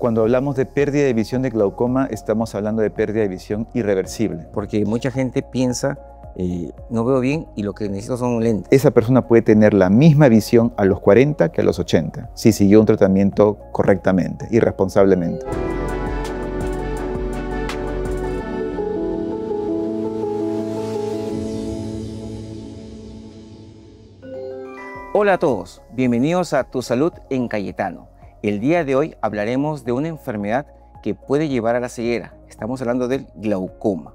Cuando hablamos de pérdida de visión de glaucoma, estamos hablando de pérdida de visión irreversible. Porque mucha gente piensa, no veo bien y lo que necesito son lentes. Esa persona puede tener la misma visión a los 40 que a los 80, si siguió un tratamiento correctamente y responsablemente. Hola a todos, bienvenidos a Tu Salud en Cayetano. El día de hoy hablaremos de una enfermedad que puede llevar a la ceguera. Estamos hablando del glaucoma.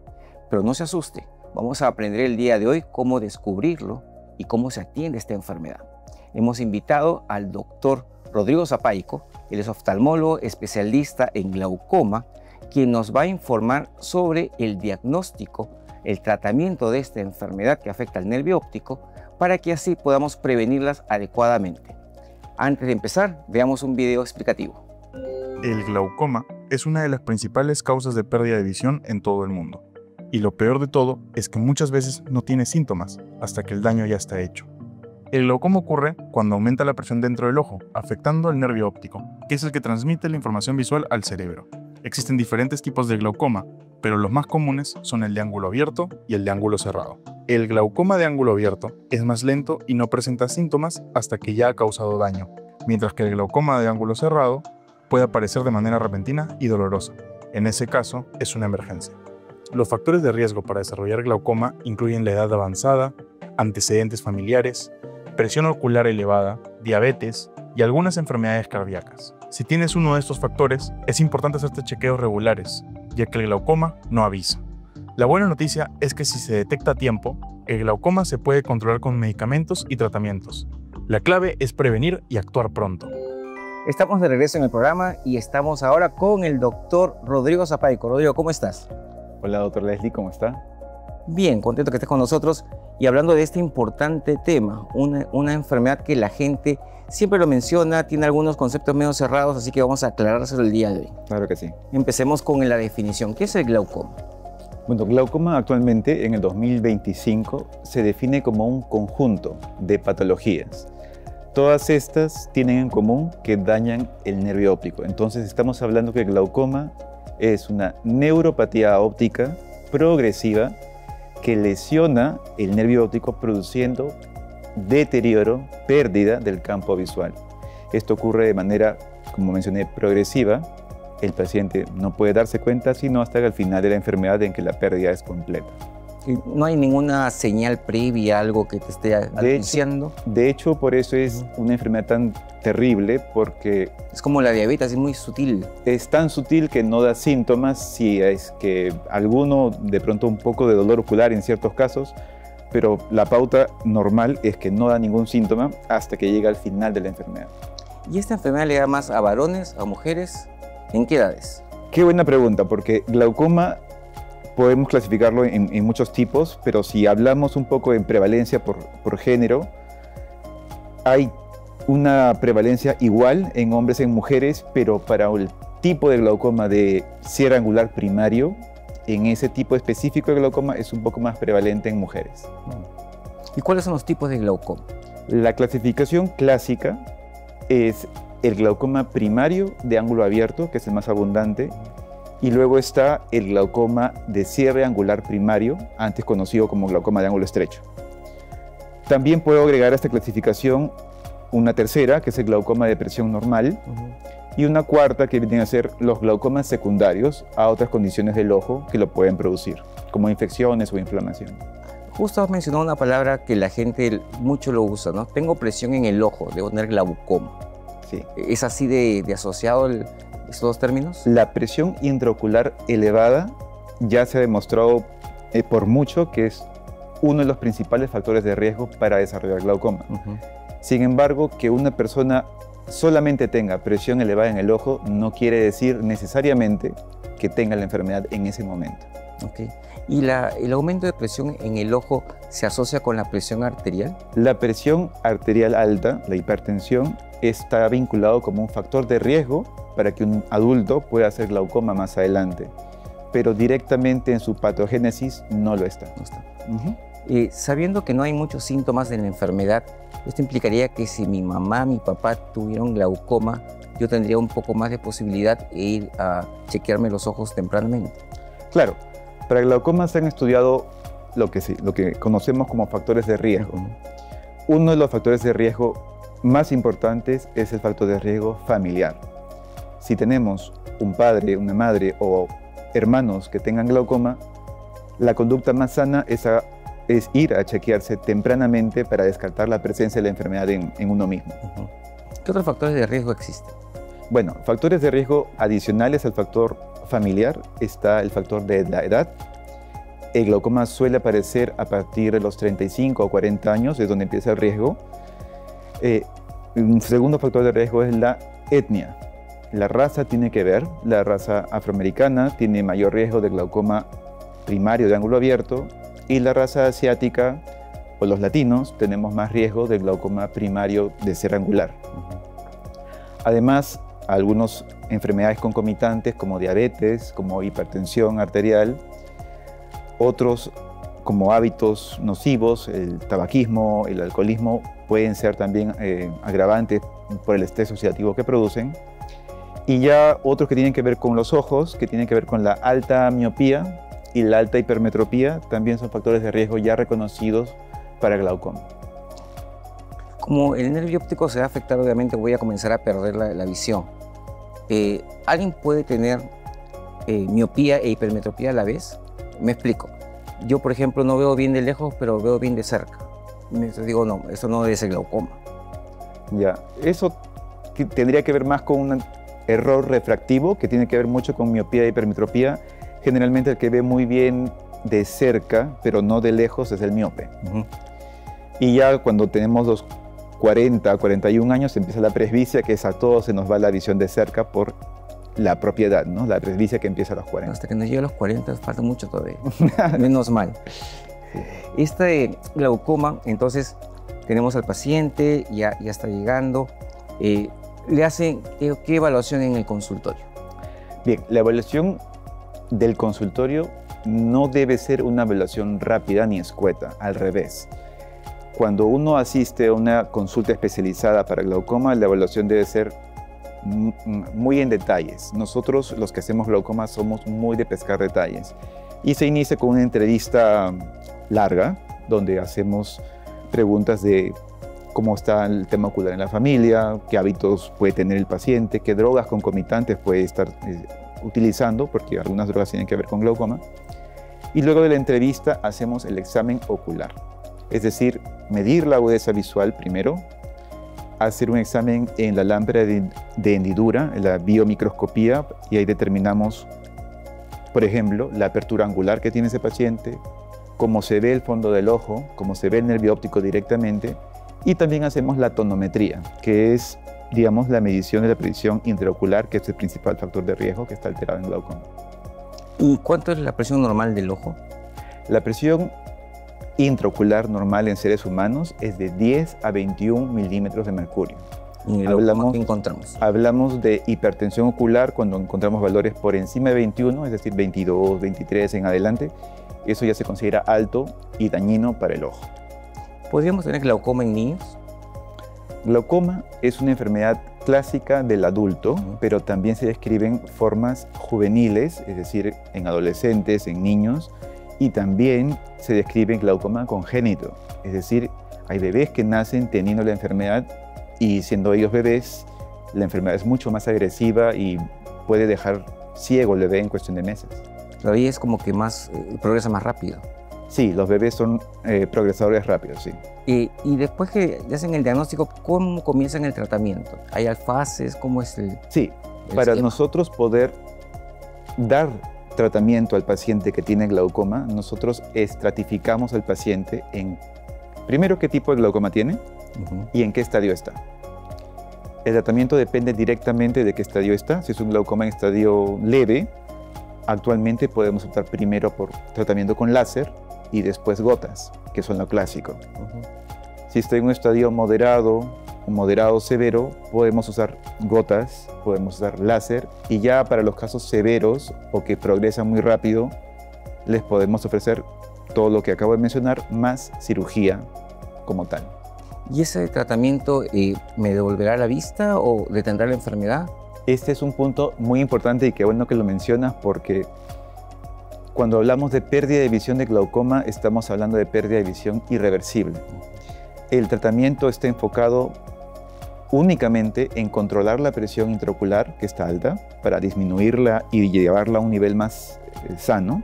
Pero no se asuste, vamos a aprender el día de hoy cómo descubrirlo y cómo se atiende esta enfermedad. Hemos invitado al doctor Rodrigo Zapaico, él es oftalmólogo especialista en glaucoma, quien nos va a informar sobre el diagnóstico, el tratamiento de esta enfermedad que afecta al nervio óptico, para que así podamos prevenirlas adecuadamente. Antes de empezar, veamos un video explicativo. El glaucoma es una de las principales causas de pérdida de visión en todo el mundo. Y lo peor de todo es que muchas veces no tiene síntomas hasta que el daño ya está hecho. El glaucoma ocurre cuando aumenta la presión dentro del ojo, afectando al nervio óptico, que es el que transmite la información visual al cerebro. Existen diferentes tipos de glaucoma, pero los más comunes son el de ángulo abierto y el de ángulo cerrado. El glaucoma de ángulo abierto es más lento y no presenta síntomas hasta que ya ha causado daño, mientras que el glaucoma de ángulo cerrado puede aparecer de manera repentina y dolorosa. En ese caso, es una emergencia. Los factores de riesgo para desarrollar glaucoma incluyen la edad avanzada, antecedentes familiares, presión ocular elevada, diabetes y algunas enfermedades cardíacas. Si tienes uno de estos factores, es importante hacerte chequeos regulares, ya que el glaucoma no avisa. La buena noticia es que si se detecta a tiempo, el glaucoma se puede controlar con medicamentos y tratamientos. La clave es prevenir y actuar pronto. Estamos de regreso en el programa y estamos ahora con el doctor Rodrigo Zapaico. Rodrigo, ¿cómo estás? Hola, doctor Leslie, ¿cómo está? Bien, contento que estés con nosotros y hablando de este importante tema, una enfermedad que la gente siempre lo menciona, tiene algunos conceptos medio cerrados, así que vamos a aclarárselo el día de hoy. Claro que sí. Empecemos con la definición. ¿Qué es el glaucoma? Bueno, glaucoma actualmente, en el 2025, se define como un conjunto de patologías. Todas estas tienen en común que dañan el nervio óptico. Entonces estamos hablando que el glaucoma es una neuropatía óptica progresiva que lesiona el nervio óptico produciendo deterioro, pérdida del campo visual. Esto ocurre de manera, como mencioné, progresiva. El paciente no puede darse cuenta sino hasta el final de la enfermedad en que la pérdida es completa. ¿No hay ninguna señal previa, algo que te esté anunciando? De hecho, por eso es una enfermedad tan terrible, porque es como la diabetes, es muy sutil. Es tan sutil que no da síntomas, si es que alguno, de pronto un poco de dolor ocular en ciertos casos, pero la pauta normal es que no da ningún síntoma hasta que llega al final de la enfermedad. ¿Y esta enfermedad le da más a varones, a mujeres? ¿En qué edades? Qué buena pregunta, porque glaucoma podemos clasificarlo en muchos tipos, pero si hablamos un poco en prevalencia por género, hay una prevalencia igual en hombres y en mujeres, pero para el tipo de glaucoma de cierre angular primario, en ese tipo específico de glaucoma es un poco más prevalente en mujeres. ¿Y cuáles son los tipos de glaucoma? La clasificación clásica es el glaucoma primario de ángulo abierto, que es el más abundante, y luego está el glaucoma de cierre angular primario, antes conocido como glaucoma de ángulo estrecho. También puedo agregar a esta clasificación una tercera, que es el glaucoma de presión normal, y una cuarta, que vienen a ser los glaucomas secundarios a otras condiciones del ojo que lo pueden producir, como infecciones o inflamación. Justo has mencionado una palabra que la gente mucho lo usa, ¿no? Tengo presión en el ojo, debo tener glaucoma. Sí. ¿Es así de asociado estos dos términos? La presión intraocular elevada ya se ha demostrado por mucho que es uno de los principales factores de riesgo para desarrollar glaucoma. Sin embargo, que una persona solamente tenga presión elevada en el ojo no quiere decir necesariamente que tenga la enfermedad en ese momento. Okay. ¿Y el aumento de presión en el ojo se asocia con la presión arterial? La presión arterial alta, la hipertensión, está vinculado como un factor de riesgo para que un adulto pueda hacer glaucoma más adelante, pero directamente en su patogénesis no lo está. No está. Sabiendo que no hay muchos síntomas de la enfermedad, esto implicaría que si mi mamá, mi papá tuvieron glaucoma, yo tendría un poco más de posibilidad de ir a chequearme los ojos tempranamente. Claro, para el glaucoma se han estudiado lo que conocemos como factores de riesgo. Uno de los factores de riesgo más importantes es el factor de riesgo familiar. Si tenemos un padre, una madre o hermanos que tengan glaucoma, la conducta más sana es ir a chequearse tempranamente para descartar la presencia de la enfermedad en uno mismo. ¿Qué otros factores de riesgo existen? Bueno, factores de riesgo adicionales al factor familiar está el factor de la edad. El glaucoma suele aparecer a partir de los 35 o 40 años, es donde empieza el riesgo. Un segundo factor de riesgo es la etnia. La raza tiene que ver. La raza afroamericana tiene mayor riesgo de glaucoma primario de ángulo abierto y la raza asiática o los latinos tenemos más riesgo de glaucoma primario de ser angular. Además, algunas enfermedades concomitantes como diabetes, como hipertensión arterial, otros como hábitos nocivos, el tabaquismo, el alcoholismo, pueden ser también agravantes por el estrés oxidativo que producen. Y ya otros que tienen que ver con los ojos, que tienen que ver con la alta miopía y la alta hipermetropía, también son factores de riesgo ya reconocidos para glaucoma. Como el nervio óptico se va a afectar, obviamente voy a comenzar a perder la visión. ¿Alguien puede tener miopía e hipermetropía a la vez? Me explico. Yo, por ejemplo, no veo bien de lejos, pero veo bien de cerca. Entonces digo, no, eso no debe ser glaucoma. Ya, eso tendría que ver más con un error refractivo, que tiene que ver mucho con miopía e hipermetropía. Generalmente el que ve muy bien de cerca, pero no de lejos, es el miope. Y ya cuando tenemos los 40, 41 años, empieza la presbicia, que es a todos se nos va la visión de cerca por la propiedad, ¿no? La presbicia que empieza a los 40. Hasta que nos llegue a los 40 falta mucho todavía. Menos mal. Este glaucoma, entonces, tenemos al paciente, ya está llegando. ¿Le hacen qué evaluación en el consultorio? Bien, la evaluación del consultorio no debe ser una evaluación rápida ni escueta, al revés. Cuando uno asiste a una consulta especializada para glaucoma, la evaluación debe ser muy en detalles. Nosotros, los que hacemos glaucoma, somos muy de pescar detalles. Y se inicia con una entrevista larga, donde hacemos preguntas de cómo está el tema ocular en la familia, qué hábitos puede tener el paciente, qué drogas concomitantes puede estar utilizando, porque algunas drogas tienen que ver con glaucoma. Y luego de la entrevista hacemos el examen ocular, es decir, medir la agudeza visual primero, hacer un examen en la lámpara de hendidura, en la biomicroscopía, y ahí determinamos, por ejemplo, la apertura angular que tiene ese paciente, cómo se ve el fondo del ojo, cómo se ve el nervio óptico directamente, y también hacemos la tonometría, que es, digamos, la medición de la presión intraocular, que es el principal factor de riesgo que está alterado en glaucoma. ¿Y cuánto es la presión normal del ojo? La presión intraocular normal en seres humanos es de 10 a 21 milímetros de mercurio. ¿Y qué encontramos? Hablamos de hipertensión ocular cuando encontramos valores por encima de 21, es decir, 22, 23 en adelante. Eso ya se considera alto y dañino para el ojo. ¿Podríamos tener glaucoma en niños? Glaucoma es una enfermedad clásica del adulto, pero también se describen formas juveniles, es decir, en adolescentes, en niños, y también se describe glaucoma congénito, es decir, hay bebés que nacen teniendo la enfermedad y siendo ellos bebés, la enfermedad es mucho más agresiva y puede dejar ciego al bebé en cuestión de meses. Todavía es como que progresa más rápido. Sí, los bebés son progresadores rápidos, sí. Y después que ya hacen el diagnóstico, ¿cómo comienzan el tratamiento? ¿Hay fases? ¿Cómo es el Sí, para esquema? nosotros poder dar tratamiento al paciente que tiene glaucoma, nosotros estratificamos al paciente en, primero, qué tipo de glaucoma tiene y en qué estadio está. El tratamiento depende directamente de qué estadio está. Si es un glaucoma en estadio leve, actualmente podemos optar primero por tratamiento con láser y después gotas, que son lo clásico. Si está en un estadio moderado severo, podemos usar gotas, podemos usar láser, y ya para los casos severos o que progresan muy rápido, les podemos ofrecer todo lo que acabo de mencionar, más cirugía como tal. ¿Y ese tratamiento me devolverá la vista o detendrá la enfermedad? Este es un punto muy importante y qué bueno que lo mencionas, porque cuando hablamos de pérdida de visión de glaucoma, estamos hablando de pérdida de visión irreversible. El tratamiento está enfocado únicamente en controlar la presión intraocular, que está alta, para disminuirla y llevarla a un nivel más sano,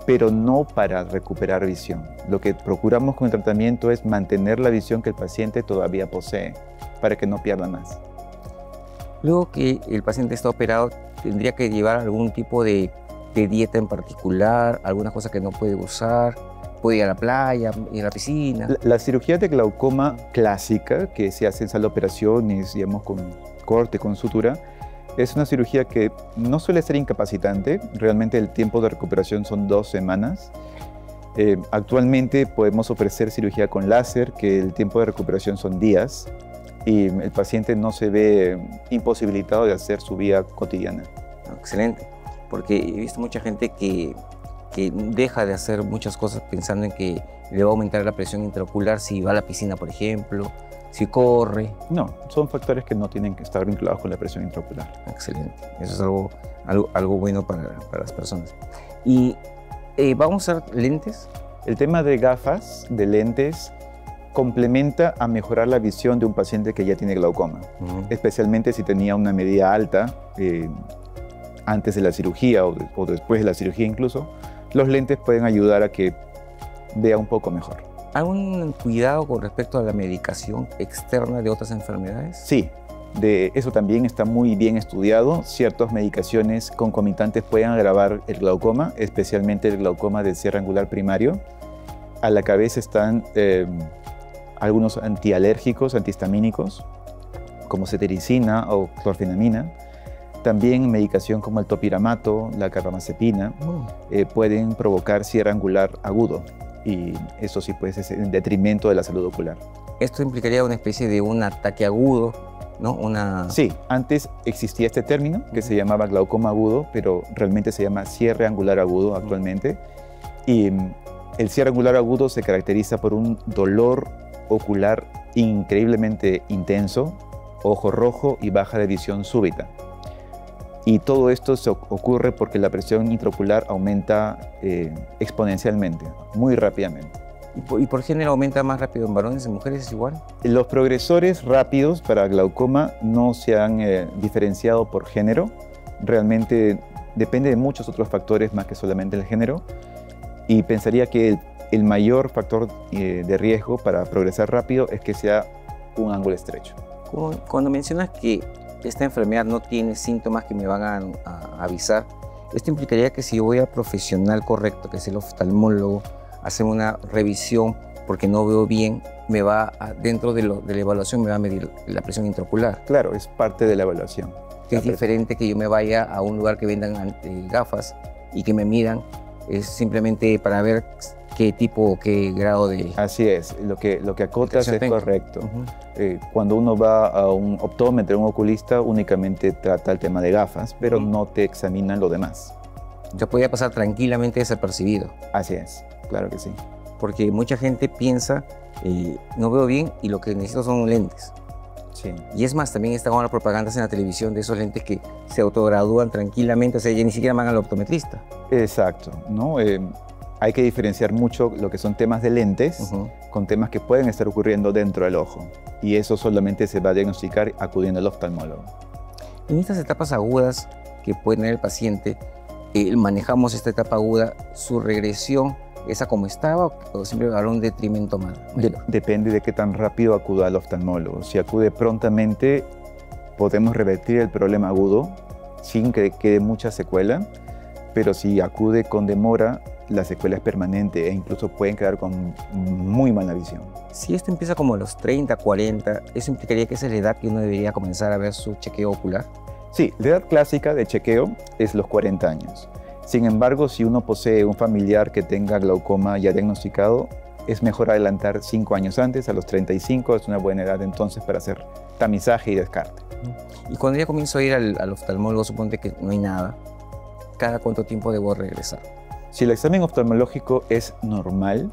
pero no para recuperar visión. Lo que procuramos con el tratamiento es mantener la visión que el paciente todavía posee, para que no pierda más. Luego que el paciente está operado, ¿tendría que llevar algún tipo de dieta en particular, algunas cosas que no puede usar? ¿Puede ir a la playa, ir a la piscina? La cirugía de glaucoma clásica, que se hace en sala de operaciones, digamos, con corte, con sutura, es una cirugía que no suele ser incapacitante. Realmente el tiempo de recuperación son 2 semanas. Actualmente podemos ofrecer cirugía con láser, que el tiempo de recuperación son días, y el paciente no se ve imposibilitado de hacer su vida cotidiana. Excelente, porque he visto mucha gente que deja de hacer muchas cosas pensando en que le va a aumentar la presión intraocular si va a la piscina, por ejemplo, si corre. No, son factores que no tienen que estar vinculados con la presión intraocular. Excelente, eso es algo bueno para las personas. ¿Y vamos a usar lentes? El tema de gafas, de lentes, complementa a mejorar la visión de un paciente que ya tiene glaucoma, especialmente si tenía una medida alta antes de la cirugía o después de la cirugía incluso. Los lentes pueden ayudar a que vea un poco mejor. ¿Algún cuidado con respecto a la medicación externa de otras enfermedades? Sí, de eso también está muy bien estudiado. Ciertas medicaciones concomitantes pueden agravar el glaucoma, especialmente el glaucoma del cierre angular primario. A la cabeza están algunos antialérgicos, antihistamínicos, como cetericina o clorfenamina. También medicación como el topiramato, la carbamazepina, pueden provocar cierre angular agudo, y eso sí puede ser en detrimento de la salud ocular. ¿Esto implicaría una especie de un ataque agudo, no? Sí, antes existía este término que se llamaba glaucoma agudo, pero realmente se llama cierre angular agudo actualmente. Y el cierre angular agudo se caracteriza por un dolor ocular increíblemente intenso, ojo rojo y baja de visión súbita. Y todo esto ocurre porque la presión intraocular aumenta exponencialmente, muy rápidamente. ¿Y por género aumenta más rápido en varones, en mujeres es igual? Los progresores rápidos para glaucoma no se han diferenciado por género. Realmente depende de muchos otros factores más que solamente el género. Y pensaría que el mayor factor de riesgo para progresar rápido es que sea un ángulo estrecho. Cuando mencionas que esta enfermedad no tiene síntomas que me van a avisar, esto implicaría que si yo voy al profesional correcto, que es el oftalmólogo, hacer una revisión porque no veo bien, dentro de la evaluación me va a medir la presión intraocular. Claro, es parte de la evaluación. Es diferente que yo me vaya a un lugar que vendan gafas y que me midan, es simplemente para ver qué tipo o qué grado de... Así es, lo que acotas es correcto. Cuando uno va a un optómetra, un oculista, únicamente trata el tema de gafas, pero no te examinan lo demás. Yo podía pasar tranquilamente desapercibido. Así es, claro que sí. Porque mucha gente piensa, no veo bien y lo que necesito son lentes. Sí. Y es más, también están ahora propagandas en la televisión de esos lentes que se autogradúan tranquilamente, o sea, ya ni siquiera van al optometrista. Exacto, ¿no? Hay que diferenciar mucho lo que son temas de lentes con temas que pueden estar ocurriendo dentro del ojo. Y eso solamente se va a diagnosticar acudiendo al oftalmólogo. En estas etapas agudas que puede tener el paciente, manejamos esta etapa aguda, su regresión, ¿esa como estaba o siempre habrá un detrimento más? Depende de qué tan rápido acuda al oftalmólogo. Si acude prontamente, podemos revertir el problema agudo sin que quede mucha secuela, pero si acude con demora, la secuela es permanente e incluso pueden quedar con muy mala visión. Si esto empieza como a los 30, 40, ¿eso implicaría que esa es la edad que uno debería comenzar a ver su chequeo ocular? Sí, la edad clásica de chequeo es los 40 años. Sin embargo, si uno posee un familiar que tenga glaucoma ya diagnosticado, es mejor adelantar 5 años antes, a los 35 es una buena edad entonces para hacer tamizaje y descarte. Y cuando ya comienzo a ir al oftalmólogo, suponte que no hay nada, ¿cada cuánto tiempo debo regresar? Si el examen oftalmológico es normal,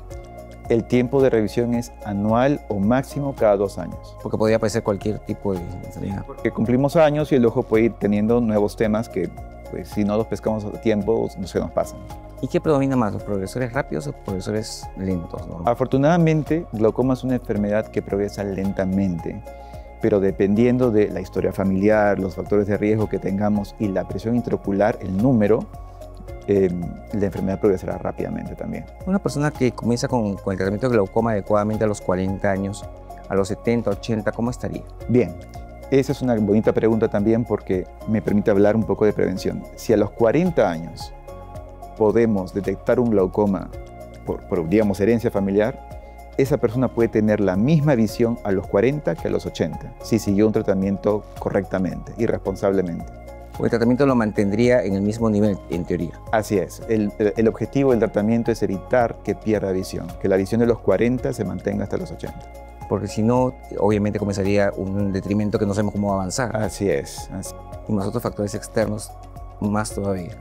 El tiempo de revisión es anual o máximo cada 2 años. Porque podría aparecer cualquier tipo de enfermedad. Porque cumplimos años y el ojo puede ir teniendo nuevos temas que, pues, si no los pescamos a tiempo, no se nos pasan. ¿Y qué predomina más, los progresores rápidos o progresores lentos, ¿no? Afortunadamente, glaucoma es una enfermedad que progresa lentamente, pero dependiendo de la historia familiar, los factores de riesgo que tengamos y la presión intraocular, el número, la enfermedad progresará rápidamente también. Una persona que comienza con el tratamiento de glaucoma adecuadamente a los 40 años, a los 70, 80, ¿cómo estaría? Bien, esa es una bonita pregunta también porque me permite hablar un poco de prevención. Si a los 40 años podemos detectar un glaucoma por digamos, herencia familiar, esa persona puede tener la misma visión a los 40 que a los 80, si siguió un tratamiento correctamente y responsablemente. O el tratamiento lo mantendría en el mismo nivel, en teoría. Así es. El objetivo del tratamiento es evitar que pierda visión, que la visión de los 40 se mantenga hasta los 80. Porque si no, obviamente comenzaría un detrimento que no sabemos cómo avanzar. Así es. Y más otros factores externos, más todavía.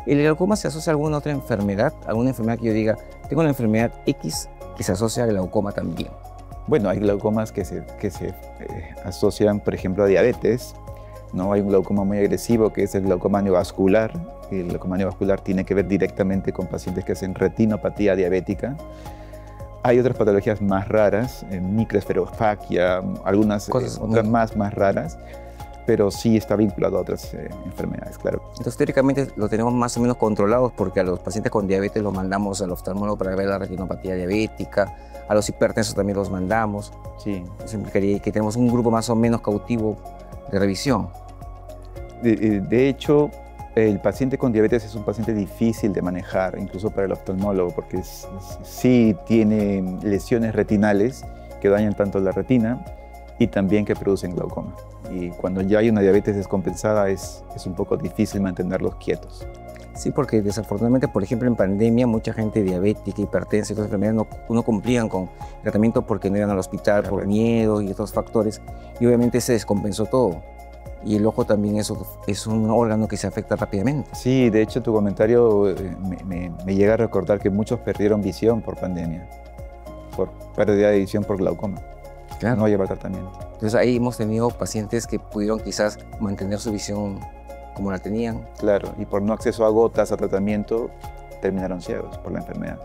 ¿El glaucoma se asocia a alguna otra enfermedad? ¿Alguna enfermedad que yo diga, tengo una enfermedad X que se asocia al glaucoma también? Bueno, hay glaucomas que se asocian, por ejemplo, a diabetes, ¿no? Hay un glaucoma muy agresivo que es el glaucoma neovascular. El glaucoma neovascular tiene que ver directamente con pacientes que hacen retinopatía diabética. Hay otras patologías más raras, microesferofagia, algunas otras más raras, pero sí está vinculado a otras enfermedades, claro. Entonces, teóricamente lo tenemos más o menos controlados porque a los pacientes con diabetes los mandamos al oftalmólogo para ver la retinopatía diabética, a los hipertensos también los mandamos. Sí. Eso implicaría que tenemos un grupo más o menos cautivo de revisión. De hecho, el paciente con diabetes es un paciente difícil de manejar, incluso para el oftalmólogo, porque sí tiene lesiones retinales que dañan tanto la retina y también que producen glaucoma. Y cuando ya hay una diabetes descompensada es un poco difícil mantenerlos quietos. Sí, porque desafortunadamente, por ejemplo, en pandemia, mucha gente diabética, hipertensa y otras enfermedades no cumplían con el tratamiento porque no iban al hospital por miedo y otros factores. Y obviamente se descompensó todo. Y el ojo también es un órgano que se afecta rápidamente. Sí, de hecho tu comentario me llega a recordar que muchos perdieron visión por pandemia, por pérdida de visión por glaucoma. Claro. No lleva tratamiento. Entonces ahí hemos tenido pacientes que pudieron quizás mantener su visión como la tenían. Claro, y por no acceso a gotas, a tratamiento, terminaron ciegos por la enfermedad.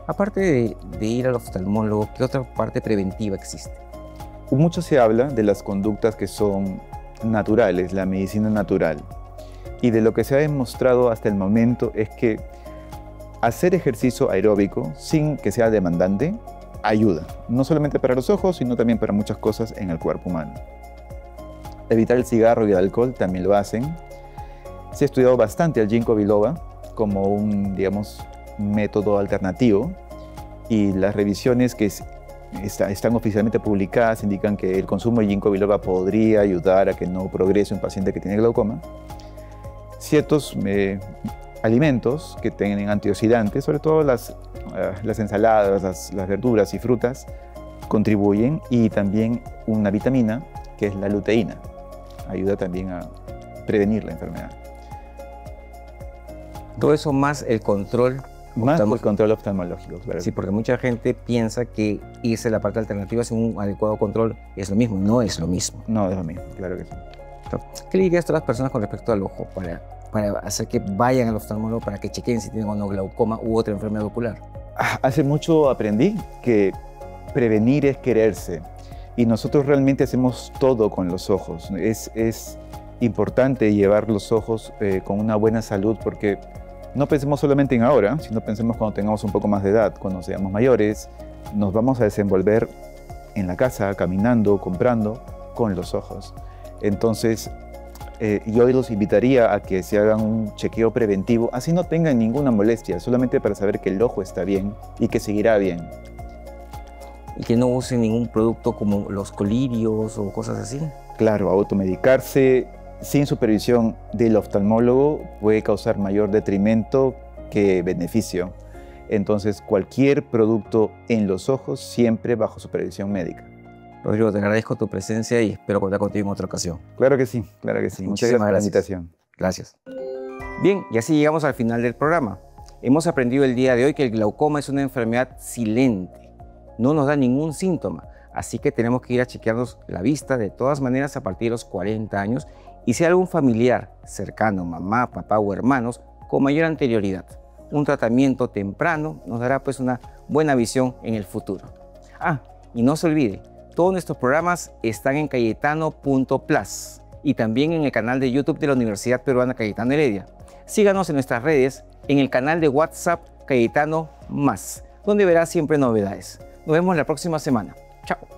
Aparte de ir al oftalmólogo, ¿qué otra parte preventiva existe? Mucho se habla de las conductas que son naturales, la medicina natural. Y de lo que se ha demostrado hasta el momento es que hacer ejercicio aeróbico sin que sea demandante ayuda, no solamente para los ojos, sino también para muchas cosas en el cuerpo humano. Evitar el cigarro y el alcohol también lo hacen. Se ha estudiado bastante al ginkgo biloba como un, digamos, método alternativo y las revisiones que están oficialmente publicadas indican que el consumo de ginkgo biloba podría ayudar a que no progrese un paciente que tiene glaucoma. Ciertos alimentos que tienen antioxidantes, sobre todo las ensaladas, las verduras y frutas, contribuyen, y también una vitamina que es la luteína, ayuda también a prevenir la enfermedad. Todo eso más el control. Más el control oftalmológico, claro. Sí, porque mucha gente piensa que irse a la parte alternativa sin un adecuado control es lo mismo. No es lo mismo. No es lo mismo, claro que sí. ¿Qué le dirías a todas las personas con respecto al ojo para hacer que vayan al oftalmólogo para que chequen si tienen o no glaucoma u otra enfermedad ocular? Hace mucho aprendí que prevenir es quererse y nosotros realmente hacemos todo con los ojos. Es importante llevar los ojos con una buena salud porque no pensemos solamente en ahora, sino pensemos cuando tengamos un poco más de edad, cuando seamos mayores, nos vamos a desenvolver en la casa, caminando, comprando, con los ojos. Entonces, yo los invitaría a que se hagan un chequeo preventivo, así no tengan ninguna molestia, solamente para saber que el ojo está bien y que seguirá bien. Y que no usen ningún producto como los colirios o cosas así. Claro, automedicarse sin supervisión del oftalmólogo puede causar mayor detrimento que beneficio. Entonces, cualquier producto en los ojos siempre bajo supervisión médica. Rodrigo, te agradezco tu presencia y espero contar contigo en otra ocasión. Claro que sí, claro que sí. Muchas gracias por la invitación. Gracias. Bien, y así llegamos al final del programa. Hemos aprendido el día de hoy que el glaucoma es una enfermedad silente, no nos da ningún síntoma, así que tenemos que ir a chequearnos la vista de todas maneras a partir de los 40 años y si hay algún familiar cercano, mamá, papá o hermanos, con mayor anterioridad. Un tratamiento temprano nos dará pues una buena visión en el futuro. Y no se olvide, todos nuestros programas están en cayetano.plus y también en el canal de YouTube de la Universidad Peruana Cayetano Heredia. Síganos en nuestras redes, en el canal de WhatsApp Cayetano Más, donde verá siempre novedades. Nos vemos la próxima semana. Chao.